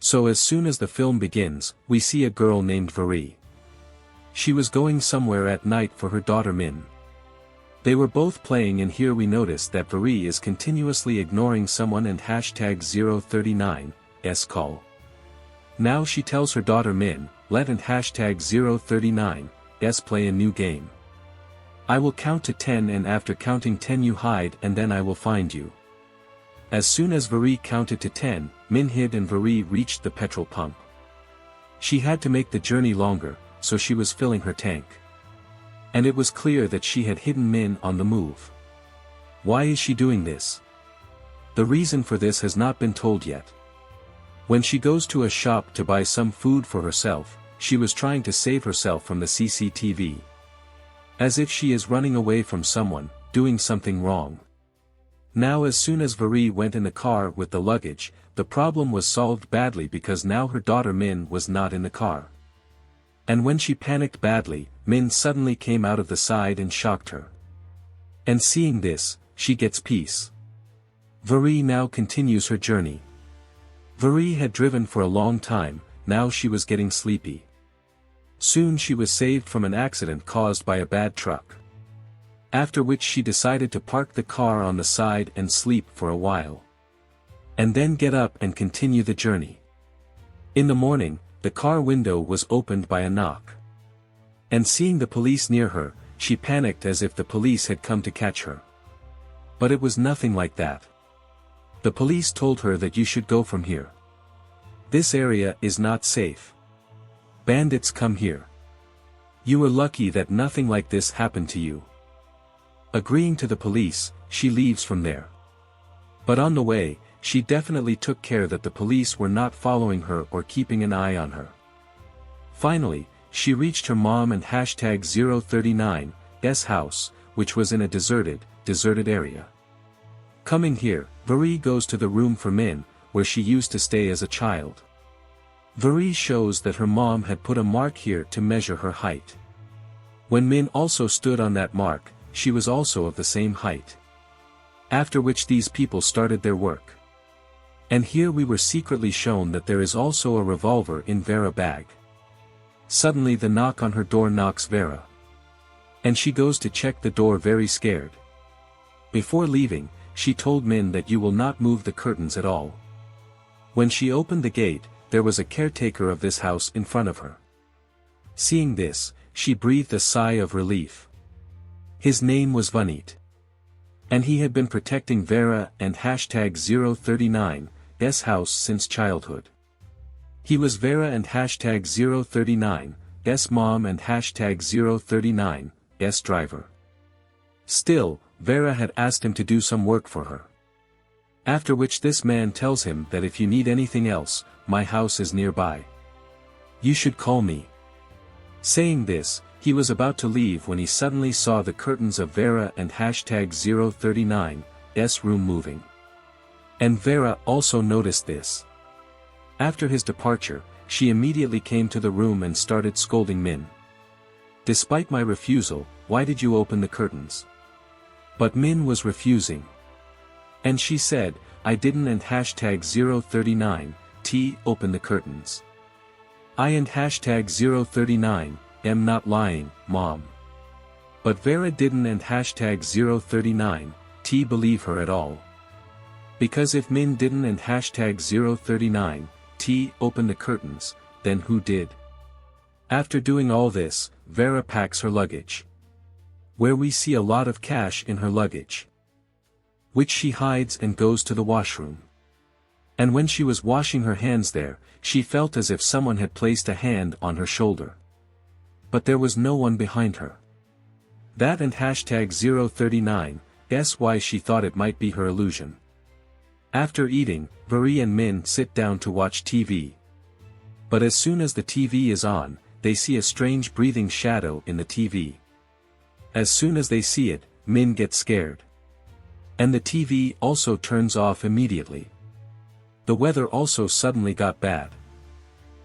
So as soon as the film begins, we see a girl named Veri. She was going somewhere at night for her daughter Min. They were both playing, and here we notice that Veri is continuously ignoring someone and hashtag 039's call. Now she tells her daughter Min, let and hashtag 039's play a new game. I will count to 10, and after counting 10 you hide, and then I will find you. As soon as Veri counted to 10, Min hid and Veri reached the petrol pump. She had to make the journey longer, so she was filling her tank. And it was clear that she had hidden Min on the move. Why is she doing this? The reason for this has not been told yet. When she goes to a shop to buy some food for herself, she was trying to save herself from the CCTV. As if she is running away from someone, doing something wrong. Now as soon as Veri went in the car with the luggage, the problem was solved badly because now her daughter Min was not in the car. And when she panicked badly, Min suddenly came out of the side and shocked her. And seeing this, she gets peace. Veri now continues her journey. Veri had driven for a long time, now she was getting sleepy. Soon she was saved from an accident caused by a bad truck. After which she decided to park the car on the side and sleep for a while. And then get up and continue the journey. In the morning, the car window was opened by a knock. And seeing the police near her, she panicked as if the police had come to catch her. But it was nothing like that. The police told her that you should go from here. This area is not safe. Bandits come here. You were lucky that nothing like this happened to you. Agreeing to the police, she leaves from there. But on the way, she definitely took care that the police were not following her or keeping an eye on her. Finally, she reached her mom and hashtag 039's house, which was in a deserted area. Coming here, Veri goes to the room for Min, where she used to stay as a child. Veri shows that her mom had put a mark here to measure her height. When Min also stood on that mark, she was also of the same height. After which these people started their work. And here we were secretly shown that there is also a revolver in Vera's bag. Suddenly the knock on her door knocks Vera. And she goes to check the door very scared. Before leaving, she told Min that you will not move the curtains at all. When she opened the gate, there was a caretaker of this house in front of her. Seeing this, she breathed a sigh of relief. His name was Vanit. And he had been protecting Vera and hashtag 039's house since childhood. He was Vera and hashtag 039's mom and hashtag 039's driver. Still, Vera had asked him to do some work for her. After which this man tells him that if you need anything else, my house is nearby. You should call me. Saying this, he was about to leave when he suddenly saw the curtains of Vera and hashtag 039's room moving. And Vera also noticed this. After his departure, she immediately came to the room and started scolding Min. Despite my refusal, why did you open the curtains? But Min was refusing. And she said, I didn't and hashtag 039t open the curtains. I and hashtag 039 am not lying, mom. But Vera didn't and hashtag 039t believe her at all. Because if Min didn't and hashtag 039t open the curtains, then who did? After doing all this, Vera packs her luggage. Where we see a lot of cash in her luggage. Which she hides and goes to the washroom. And when she was washing her hands there, she felt as if someone had placed a hand on her shoulder. But there was no one behind her. That and hashtag 039, guess why she thought it might be her illusion. After eating, Veri and Min sit down to watch TV. But as soon as the TV is on, they see a strange breathing shadow in the TV. As soon as they see it, Min gets scared. And the TV also turns off immediately. The weather also suddenly got bad.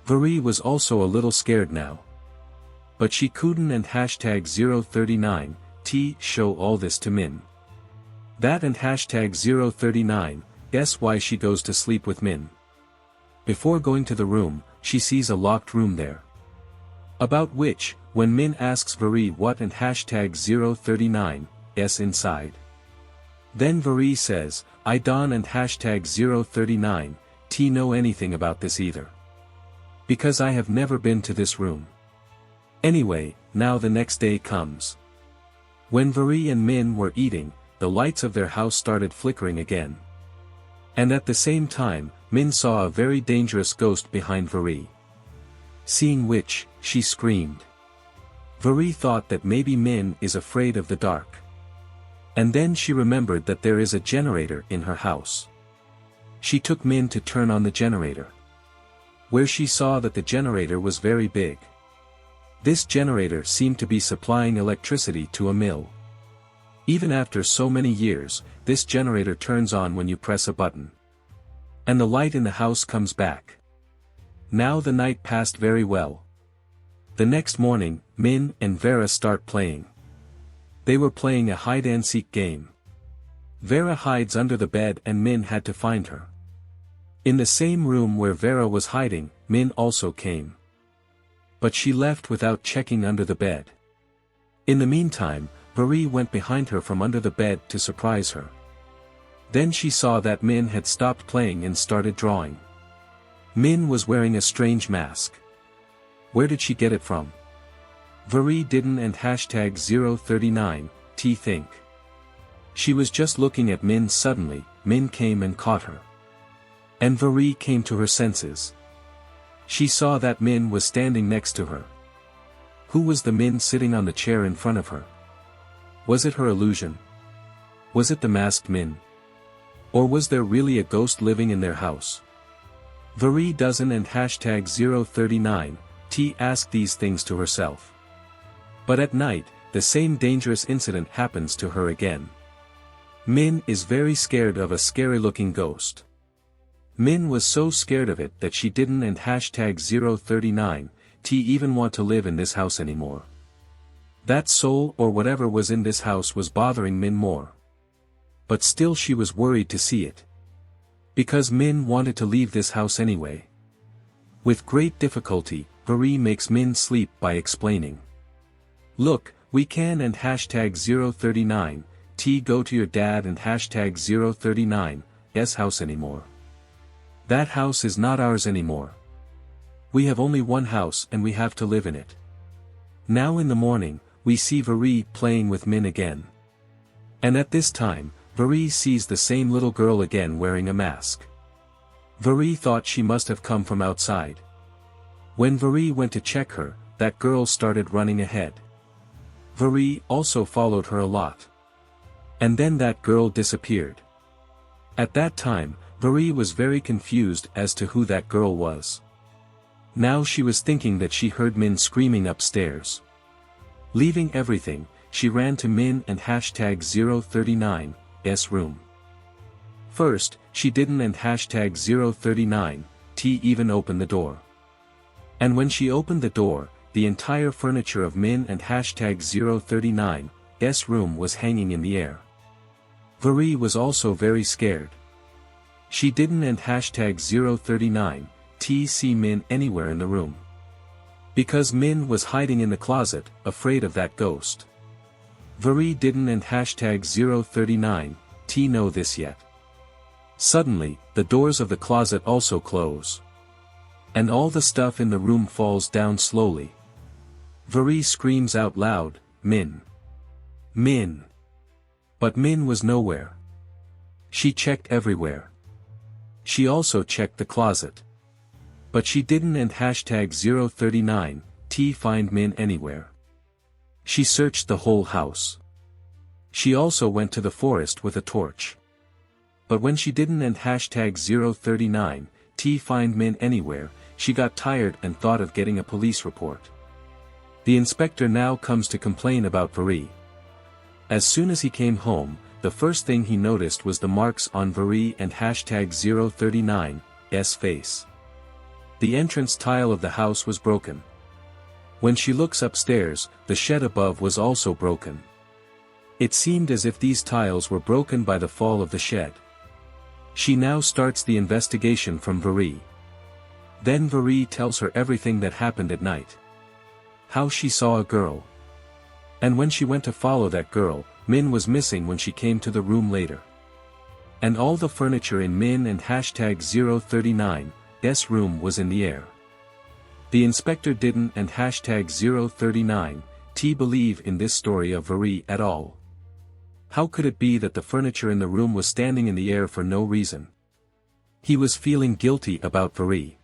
Veri was also a little scared now. But she couldn't and hashtag 039t show all this to Min. That and hashtag 039, guess why she goes to sleep with Min. Before going to the room, she sees a locked room there. About which, when Min asks Veri what and hashtag 039 s inside. Then Veri says, I don't and hashtag 039 t know anything about this either. Because I have never been to this room. Anyway, now the next day comes. When Veri and Min were eating, the lights of their house started flickering again. And at the same time, Min saw a very dangerous ghost behind Veri. Seeing which, she screamed. Veri thought that maybe Min is afraid of the dark. And then she remembered that there is a generator in her house. She took Min to turn on the generator. Where she saw that the generator was very big. This generator seemed to be supplying electricity to a mill. Even after so many years, this generator turns on when you press a button. And the light in the house comes back. Now the night passed very well. The next morning, Min and Vera start playing. They were playing a hide-and-seek game. Vera hides under the bed and Min had to find her. In the same room where Vera was hiding, Min also came. But she left without checking under the bed. In the meantime, Veri went behind her from under the bed to surprise her. Then she saw that Min had stopped playing and started drawing. Min was wearing a strange mask. Where did she get it from? Veri didn't and hashtag 039 t think. She was just looking at Min. Suddenly, Min came and caught her. And Veri came to her senses. She saw that Min was standing next to her. Who was the Min sitting on the chair in front of her? Was it her illusion? Was it the masked Min? Or was there really a ghost living in their house? Veri doesn't and hashtag 039 t ask these things to herself. But at night, the same dangerous incident happens to her again. Min is very scared of a scary-looking ghost. Min was so scared of it that she didn't and hashtag 039 t even want to live in this house anymore. That soul or whatever was in this house was bothering Min more. But still she was worried to see it. Because Min wanted to leave this house anyway. With great difficulty, Veri makes Min sleep by explaining. Look, we can and hashtag 039 t go to your dad and hashtag 039 s house anymore. That house is not ours anymore. We have only one house and we have to live in it. Now in the morning, we see Veri playing with Min again. And at this time, Veri sees the same little girl again wearing a mask. Veri thought she must have come from outside. When Veri went to check her, that girl started running ahead. Veri also followed her a lot. And then that girl disappeared. At that time, Veri was very confused as to who that girl was. Now she was thinking that she heard Min screaming upstairs. Leaving everything, she ran to Min and hashtag 039 s room. First, she didn't and hashtag 039 t even open the door. And when she opened the door, the entire furniture of Min and hashtag 039 s room was hanging in the air. Veri was also very scared. She didn't and hashtag 039 t see Min anywhere in the room. Because Min was hiding in the closet, afraid of that ghost. Veri didn't and hashtag 039 t know this yet. Suddenly, the doors of the closet also close. And all the stuff in the room falls down slowly. Veri screams out loud, Min. Min. But Min was nowhere. She checked everywhere. She also checked the closet. But she didn't and hashtag 039 t find Min anywhere. She searched the whole house. She also went to the forest with a torch. But when she didn't and hashtag 039 t find Min anywhere, she got tired and thought of getting a police report. The inspector now comes to complain about Veri. As soon as he came home, the first thing he noticed was the marks on Veri and hashtag 039 s face. The entrance tile of the house was broken. When she looks upstairs, the shed above was also broken. It seemed as if these tiles were broken by the fall of the shed. She now starts the investigation from Veri. Then Vary tells her everything that happened at night. How she saw a girl. And when she went to follow that girl, Min was missing when she came to the room later. And all the furniture in Min and hashtag 039's room was in the air. The inspector didn't and hashtag 039t believe in this story of Vary at all. How could it be that the furniture in the room was standing in the air for no reason? He was feeling guilty about Vary.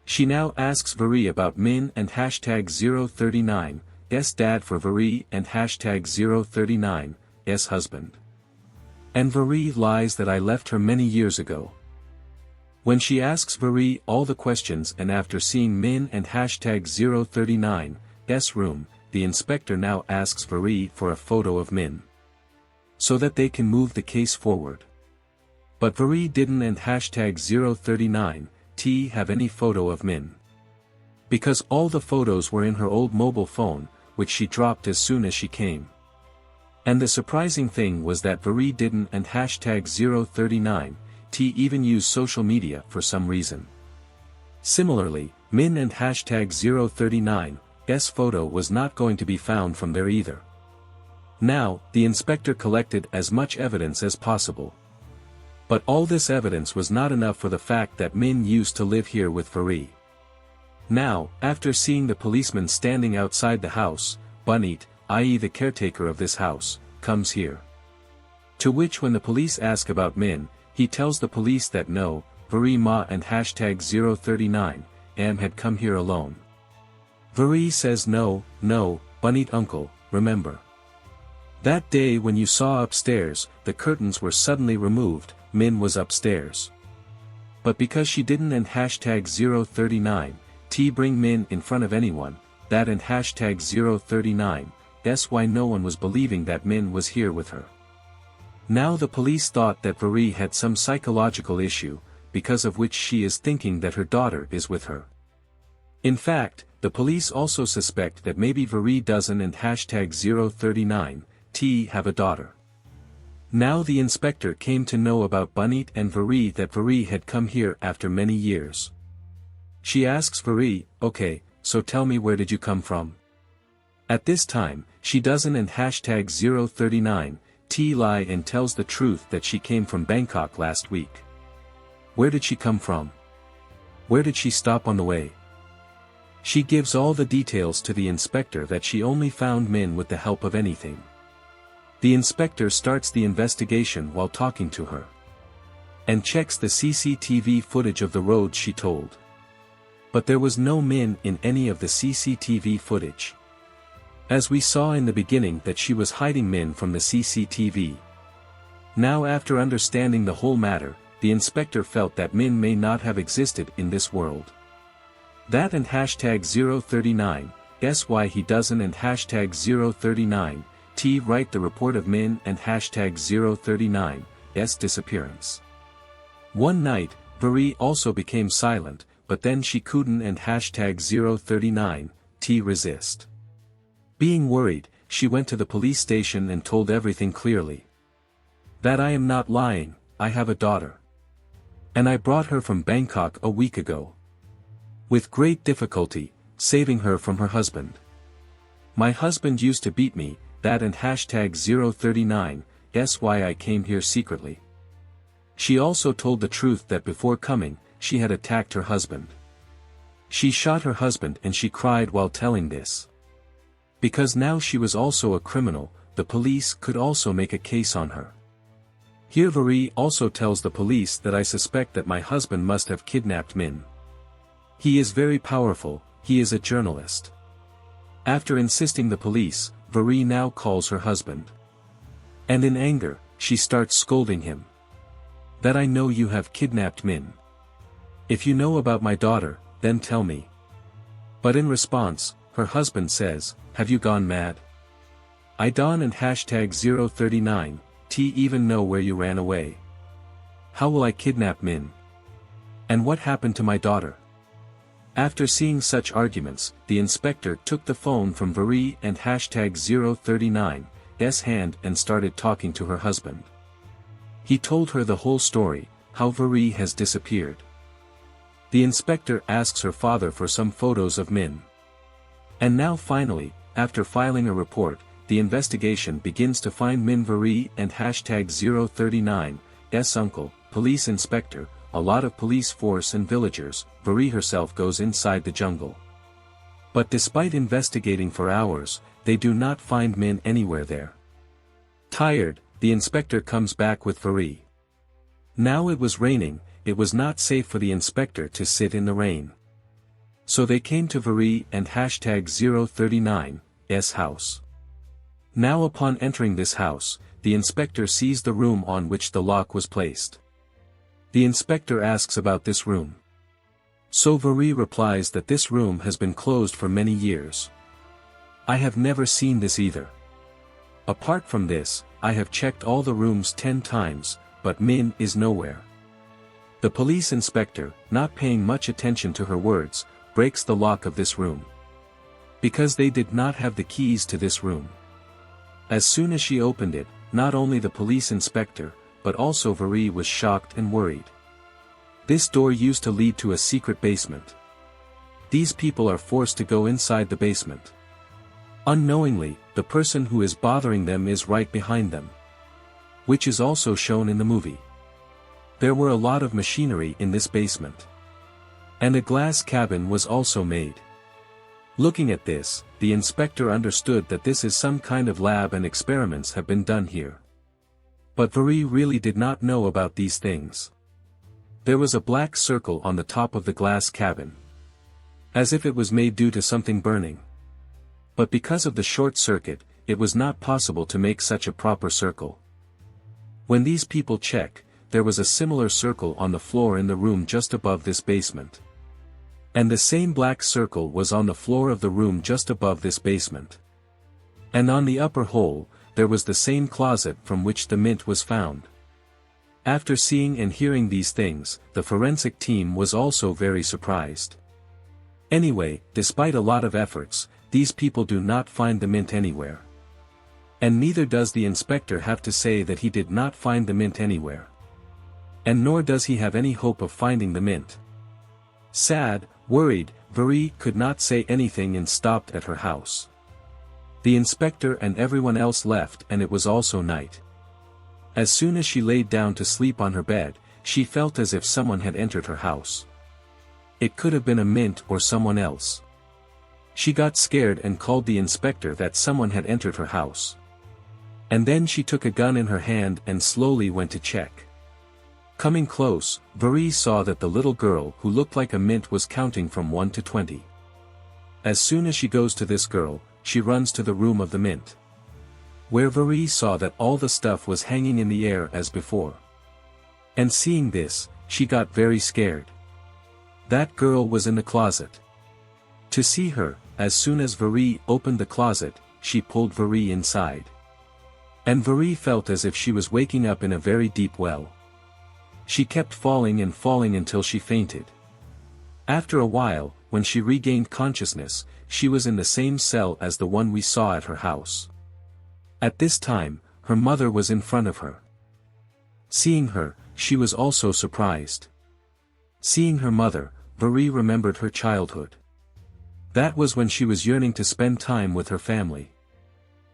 She now asks Vary about Min and hashtag 039's dad for Vary and hashtag 039's husband. And Vary lies that I left her many years ago. When she asks Vary all the questions and after seeing Min and hashtag 039's room, the inspector now asks Vary for a photo of Min. So that they can move the case forward. But Vary didn't and hashtag 039t have any photo of Min. Because all the photos were in her old mobile phone, which she dropped as soon as she came. And the surprising thing was that Vary didn't and hashtag 039t even use social media for some reason. Similarly, Min and hashtag 039's photo was not going to be found from there either. Now, the inspector collected as much evidence as possible. But all this evidence was not enough for the fact that Min used to live here with Vary. Now, after seeing the policeman standing outside the house, Bunit, i.e. the caretaker of this house, comes here. To which when the police ask about Min, he tells the police that no, Vary ma and hashtag 039 had come here alone. Vary says no, Bunit uncle, remember. That day when you saw upstairs, the curtains were suddenly removed, Min was upstairs. But because she didn't and hashtag 039t bring Min in front of anyone, that and hashtag 039, that's why no one was believing that Min was here with her. Now the police thought that Vary had some psychological issue, because of which she is thinking that her daughter is with her. In fact, the police also suspect that maybe Vary doesn't and hashtag 039t have a daughter. Now the inspector came to know about Bunit and Vary that Vary had come here after many years. She asks Vary, okay, so tell me where did you come from? At this time, she doesn't and hashtag 039t lie and tells the truth that she came from Bangkok last week. Where did she come from? Where did she stop on the way? She gives all the details to the inspector that she only found Min with the help of anything. The inspector starts the investigation while talking to her. And checks the CCTV footage of the roads she told. But there was no Min in any of the CCTV footage. As we saw in the beginning that she was hiding Min from the CCTV. Now after understanding the whole matter, the inspector felt that Min may not have existed in this world. That and hashtag 039, guess why he doesn't and hashtag 039. Write the report of Min and hashtag 039's disappearance. One night, Vary also became silent, but then she couldn't and hashtag 039t resist. Being worried, she went to the police station and told everything clearly. That I am not lying, I have a daughter. And I brought her from Bangkok a week ago. With great difficulty, saving her from her husband. My husband used to beat me, that and hashtag 039, guess why I came here secretly. She also told the truth that before coming, she had attacked her husband. She shot her husband and she cried while telling this. Because now she was also a criminal, the police could also make a case on her. Here Vary also tells the police that I suspect that my husband must have kidnapped Min. He is very powerful, he is a journalist. After insisting the police, Vary now calls her husband. And in anger, she starts scolding him. That I know you have kidnapped Min. If you know about my daughter, then tell me. But in response, her husband says, have you gone mad? I don't and hashtag 039t even know where you ran away. How will I kidnap Min? And what happened to my daughter? After seeing such arguments, the inspector took the phone from Vary and hashtag 039's hand and started talking to her husband. He told her the whole story, how Vary has disappeared. The inspector asks her father for some photos of Min. And now finally, after filing a report, the investigation begins to find Min Vari and #039's uncle, police inspector, a lot of police force and villagers. Vari herself goes inside the jungle. But despite investigating for hours, they do not find Min anywhere there. Tired, the inspector comes back with Vari. Now it was raining, it was not safe for the inspector to sit in the rain. So they came to Vari and #039's house. Now upon entering this house, the inspector sees the room on which the lock was placed. The inspector asks about this room. So Vari replies that this room has been closed for many years. I have never seen this either. Apart from this, I have checked all the rooms 10 times, but Min is nowhere. The police inspector, not paying much attention to her words, breaks the lock of this room. Because they did not have the keys to this room. As soon as she opened it, not only the police inspector, but also Vari was shocked and worried. This door used to lead to a secret basement. These people are forced to go inside the basement. Unknowingly, the person who is bothering them is right behind them. Which is also shown in the movie. There were a lot of machinery in this basement. And a glass cabin was also made. Looking at this, the inspector understood that this is some kind of lab and experiments have been done here. But Vari really did not know about these things. There was a black circle on the top of the glass cabin. As if it was made due to something burning. But because of the short circuit, it was not possible to make such a proper circle. When these people check, there was a similar circle on the floor in the room just above this basement. And the same black circle was on the floor of the room just above this basement. And on the upper hole, there was the same closet from which the mint was found. After seeing and hearing these things, the forensic team was also very surprised. Anyway, despite a lot of efforts, these people do not find the mint anywhere. And neither does the inspector have to say that he did not find the mint anywhere. And nor does he have any hope of finding the mint. Sad, worried, Vari could not say anything and stopped at her house. The inspector and everyone else left and it was also night. As soon as she laid down to sleep on her bed, she felt as if someone had entered her house. It could have been a mint or someone else. She got scared and called the inspector that someone had entered her house. And then she took a gun in her hand and slowly went to check. Coming close, Vari saw that the little girl who looked like a mint was counting from 1 to 20. As soon as she goes to this girl, she runs to the room of the mint. Where Vari saw that all the stuff was hanging in the air as before. And seeing this, she got very scared. That girl was in the closet. To see her, as soon as Vari opened the closet, she pulled Vari inside. And Vari felt as if she was waking up in a very deep well. She kept falling and falling until she fainted. After a while, when she regained consciousness, she was in the same cell as the one we saw at her house. At this time, her mother was in front of her. Seeing her, she was also surprised. Seeing her mother, Vari remembered her childhood. That was when she was yearning to spend time with her family.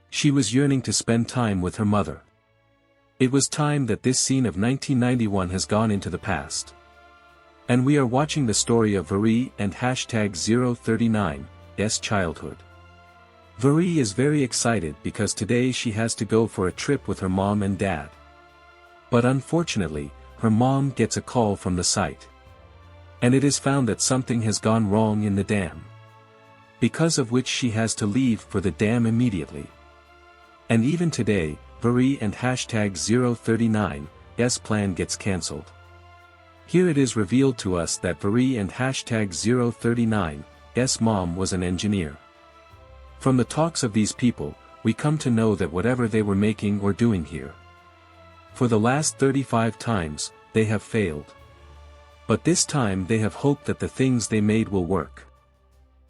She was yearning to spend time with her mother. It was time that this scene of 1991 has gone into the past. And we are watching the story of Vari and #039's childhood. Vari is very excited because today she has to go for a trip with her mom and dad. But unfortunately, her mom gets a call from the site. And it is found that something has gone wrong in the dam. Because of which she has to leave for the dam immediately. And even today, Vari and #039's plan gets cancelled. Here it is revealed to us that Vari and #039's mom was an engineer. From the talks of these people, we come to know that whatever they were making or doing here. For the last 35 times, they have failed. But this time they have hoped that the things they made will work.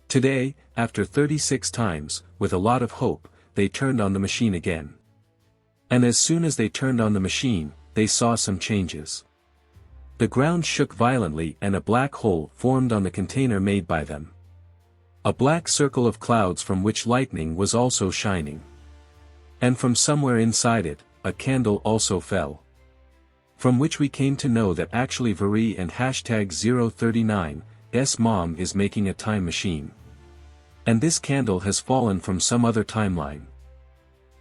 Today, after 36 times, with a lot of hope, they turned on the machine again. And as soon as they turned on the machine, they saw some changes. The ground shook violently and a black hole formed on the container made by them. A black circle of clouds from which lightning was also shining. And from somewhere inside it, a candle also fell. From which we came to know that actually Veri and hashtag 039's mom is making a time machine. And this candle has fallen from some other timeline.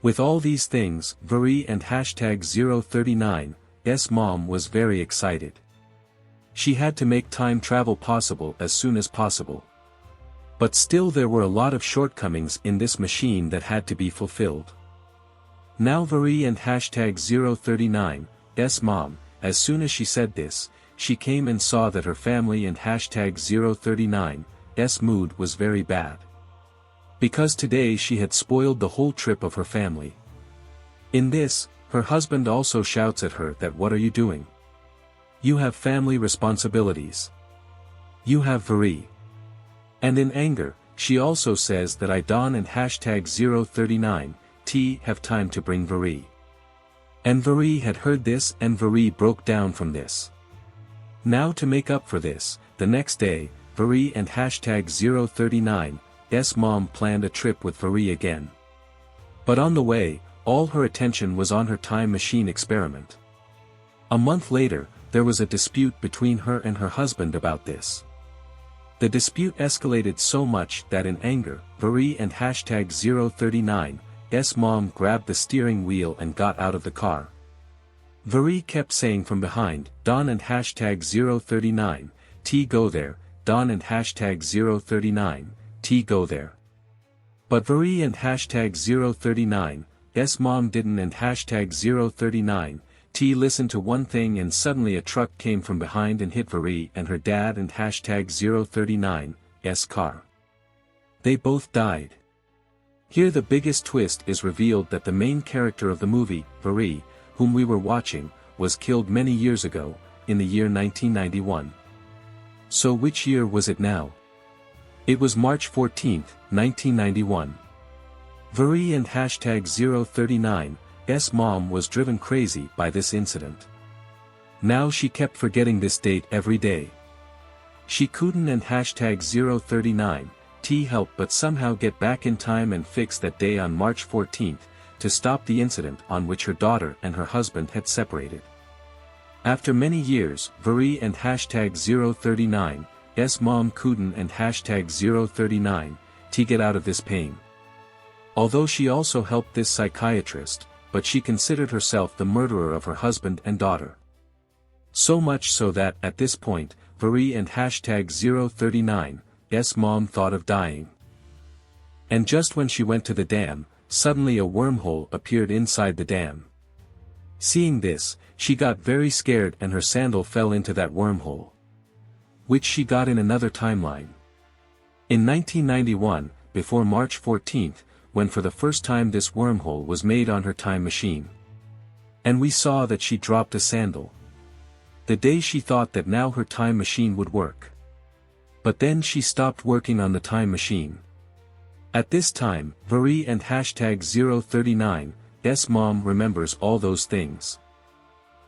With all these things, Veri and hashtag 039's mom was very excited. She had to make time travel possible as soon as possible. But still there were a lot of shortcomings in this machine that had to be fulfilled. Now Veri and hashtag 039's mom, as soon as she said this, she came and saw that her family and hashtag 039's mood was very bad. Because today she had spoiled the whole trip of her family. In this, her husband also shouts at her that what are you doing? You have family responsibilities. You have Veri. And in anger, she also says that I Don and hashtag 039t have time to bring Veri. And Veri had heard this and Veri broke down from this. Now to make up for this, the next day, Veri and hashtag 039's mom planned a trip with Veri again. But on the way, all her attention was on her time machine experiment. A month later, there was a dispute between her and her husband about this. The dispute escalated so much that in anger, Veri and hashtag 039's mom grabbed the steering wheel and got out of the car. Veri kept saying from behind, Don and hashtag 039t go there, Don and hashtag 039t go there. But Veri and hashtag 039's mom didn't and hashtag 039t listened to one thing and suddenly a truck came from behind and hit Veri and her dad and hashtag 039's car. They both died. Here the biggest twist is revealed that the main character of the movie, Veri, whom we were watching, was killed many years ago, in the year 1991. So which year was it now? It was March 14, 1991. Veri and hashtag 039's mom was driven crazy by this incident. Now she kept forgetting this date every day. She couldn't and hashtag 039t help but somehow get back in time and fix that day on March 14, to stop the incident on which her daughter and her husband had separated. After many years, Veri and hashtag 039's mom couldn't and hashtag 039t get out of this pain. Although she also helped this psychiatrist, but she considered herself the murderer of her husband and daughter. So much so that at this point, Veri and hashtag 039's mom thought of dying. And just when she went to the dam, suddenly a wormhole appeared inside the dam. Seeing this, she got very scared and her sandal fell into that wormhole. Which she got in another timeline. In 1991, before March 14, when for the first time this wormhole was made on her time machine. And we saw that she dropped a sandal. The day she thought that now her time machine would work. But then she stopped working on the time machine. At this time, Veri and hashtag 039's mom remembers all those things.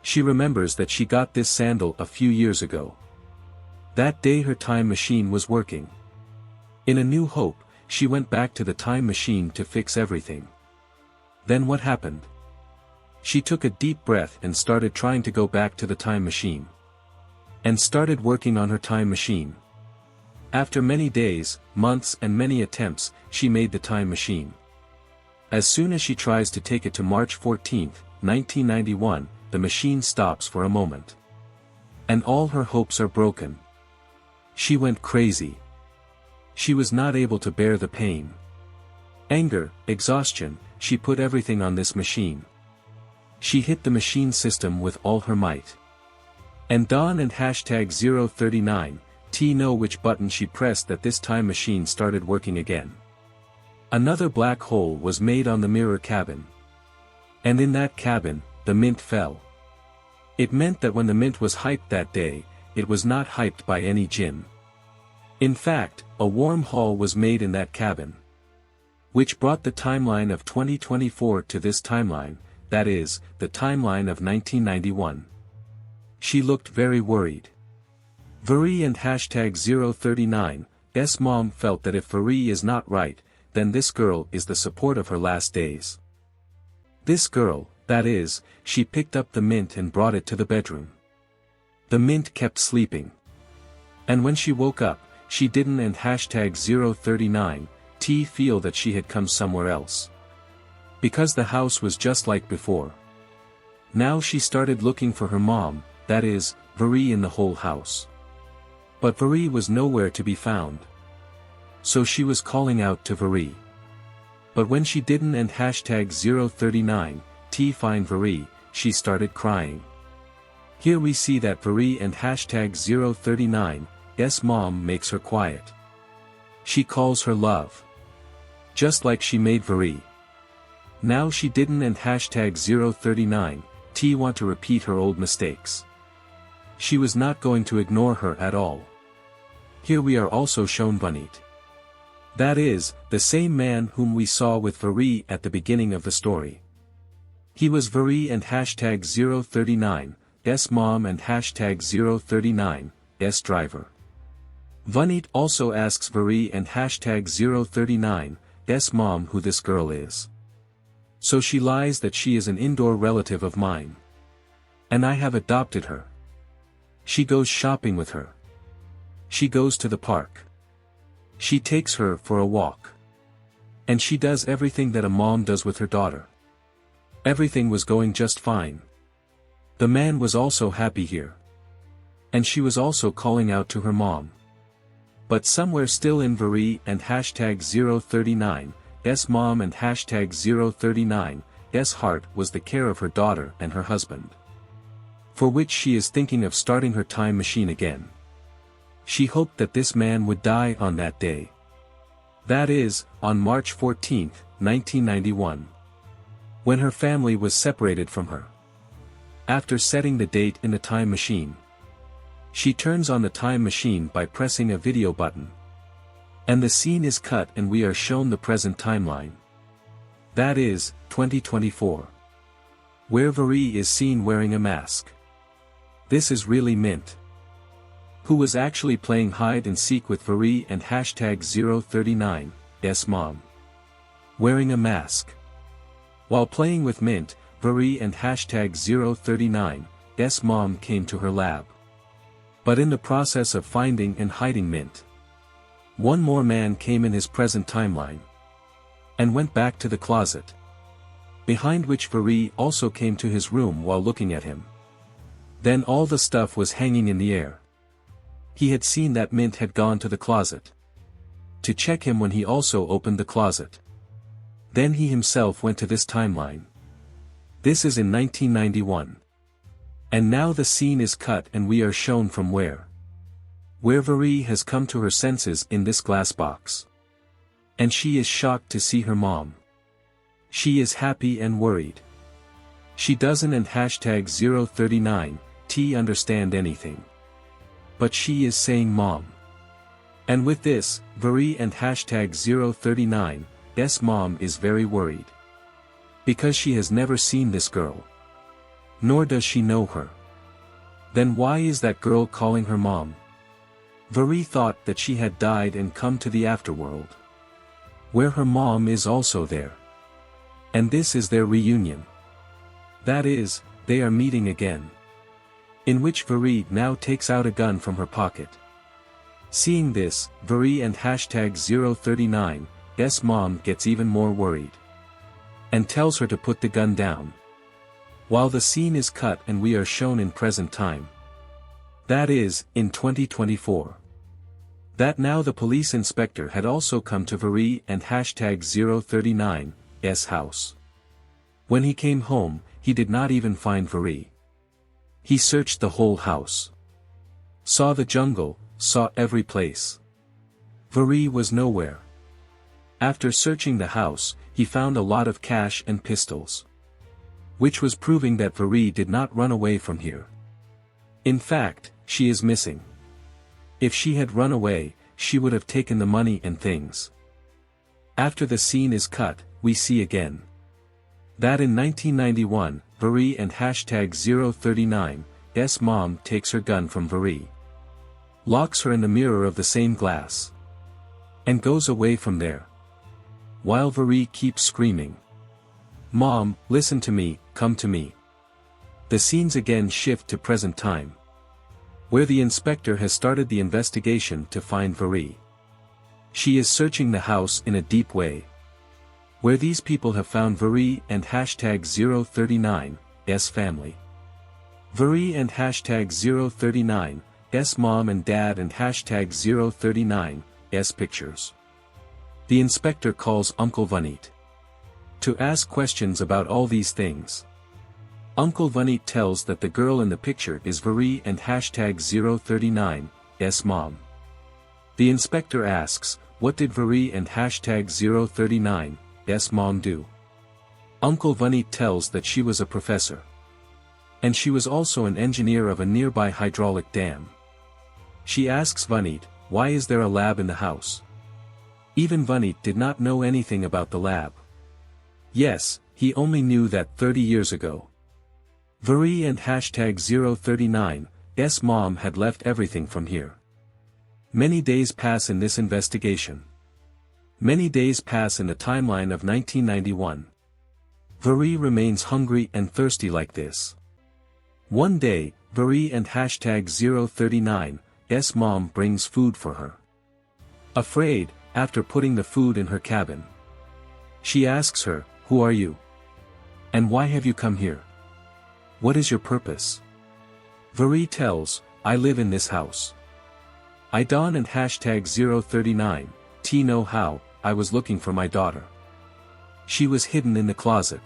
She remembers that she got this sandal a few years ago. That day her time machine was working. In a new hope, she went back to the time machine to fix everything. Then what happened? She took a deep breath and started trying to go back to the time machine. And started working on her time machine. After many days, months and many attempts, she made the time machine. As soon as she tries to take it to March 14, 1991, the machine stops for a moment. And all her hopes are broken. She went crazy. She was not able to bear the pain. Anger, exhaustion, she put everything on this machine. She hit the machine system with all her might. And Don and hashtag 039t know which button she pressed that this time machine started working again. Another black hole was made on the mirror cabin. And in that cabin, the mint fell. It meant that when the mint was hyped that day, it was not hyped by any djinn. In fact, a wormhole was made in that cabin. Which brought the timeline of 2024 to this timeline, that is, the timeline of 1991. She looked very worried. Veri and hashtag 039's mom felt that if Veri is not right, then this girl is the support of her last days. This girl, that is, she picked up the mint and brought it to the bedroom. The mint kept sleeping. And when she woke up, she didn't and hashtag 039 feel that she had come somewhere else. Because the house was just like before. Now she started looking for her mom, that is, Veri, in the whole house. But Veri was nowhere to be found. So she was calling out to Veri. But when she didn't and hashtag 039 find Veri, she started crying. Here we see that Veri and hashtag 039's mom makes her quiet. She calls her love. Just like she made Veri. Now she didn't and hashtag 039 want to repeat her old mistakes. She was not going to ignore her at all. Here we are also shown Bunit. That is, the same man whom we saw with Veri at the beginning of the story. He was Veri and hashtag 039's mom and hashtag 039's driver. Bunit also asks Veri and hashtag 039's mom who this girl is. So she lies that she is an indoor relative of mine. And I have adopted her. She goes shopping with her. She goes to the park. She takes her for a walk. And she does everything that a mom does with her daughter. Everything was going just fine. The man was also happy here. And she was also calling out to her mom. But somewhere still in Veri and hashtag 039's mom and hashtag 039's heart was the care of her daughter and her husband. For which she is thinking of starting her time machine again. She hoped that this man would die on that day. That is, on March 14, 1991. When her family was separated from her. After setting the date in the time machine. She turns on the time machine by pressing a video button. And the scene is cut and we are shown the present timeline. That is, 2024. Where Veri is seen wearing a mask. This is really Mint. Who was actually playing hide and seek with Veri and hashtag 039's mom. Wearing a mask. While playing with Mint, Veri and hashtag 039's mom came to her lab. But in the process of finding and hiding Mint. One more man came in his present timeline. And went back to the closet. Behind which Veri also came to his room while looking at him. Then all the stuff was hanging in the air. He had seen that Mint had gone to the closet. To check him when he also opened the closet. Then he himself went to this timeline. This is in 1991. And now the scene is cut and we are shown from where. Where Veri has come to her senses in this glass box. And she is shocked to see her mom. She is happy and worried. She doesn't and hashtag 039 understand anything. But she is saying mom. And with this, Veri and hashtag 039's mom is very worried. Because she has never seen this girl. Nor does she know her. Then why is that girl calling her mom? Veri thought that she had died and come to the afterworld. Where her mom is also there. And this is their reunion. That is, they are meeting again. In which Veri now takes out a gun from her pocket. Seeing this, Veri and hashtag 039's mom gets even more worried. And tells her to put the gun down. While the scene is cut and we are shown in present time. That is, in 2024. That now the police inspector had also come to Veri and hashtag 039's house. When he came home, he did not even find Veri. He searched the whole house. Saw the jungle, saw every place. Veri was nowhere. After searching the house, he found a lot of cash and pistols. Which was proving that Veri did not run away from here. In fact, she is missing. If she had run away, she would have taken the money and things. After the scene is cut, we see again. That in 1991, Veri and hashtag S mom takes her gun from Veri. Locks her in the mirror of the same glass. And goes away from there. While Veri keeps screaming. Mom, listen to me, come to me. The scenes again shift to present time. Where the inspector has started the investigation to find Veri. She is searching the house in a deep way. Where these people have found Veri and hashtag 039's family. Veri and hashtag 039's mom and dad and hashtag 039's pictures. The inspector calls Uncle Vanit to ask questions about all these things. Uncle Vanit tells that the girl in the picture is Veri and hashtag 039's mom. The inspector asks, what did Veri and hashtag 039's mom do? Uncle Vanit tells that she was a professor. And she was also an engineer of a nearby hydraulic dam. She asks Vanit, why is there a lab in the house? Even Vanit did not know anything about the lab. Yes, he only knew that 30 years ago. Veri and hashtag 039's mom had left everything from here. Many days pass in this investigation. Many days pass in the timeline of 1991. Veri remains hungry and thirsty like this. One day, Veri and hashtag 039's mom brings food for her. Afraid, after putting the food in her cabin. She asks her, who are you? And why have you come here? What is your purpose? Veri tells, I live in this house. I don and hashtag 039 know how, I was looking for my daughter. She was hidden in the closet.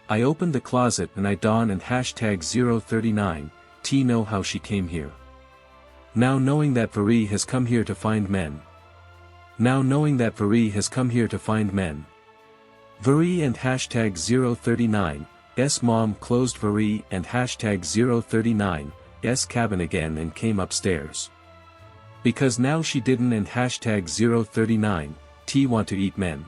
I opened the closet and I don and hashtag 039 know how she came here. Now knowing that Veri has come here to find men. Now knowing that Veri has come here to find men. Veri and hashtag 039's mom closed Veri and hashtag 039's cabin again and came upstairs. Because now she didn't and hashtag 039 want to eat men.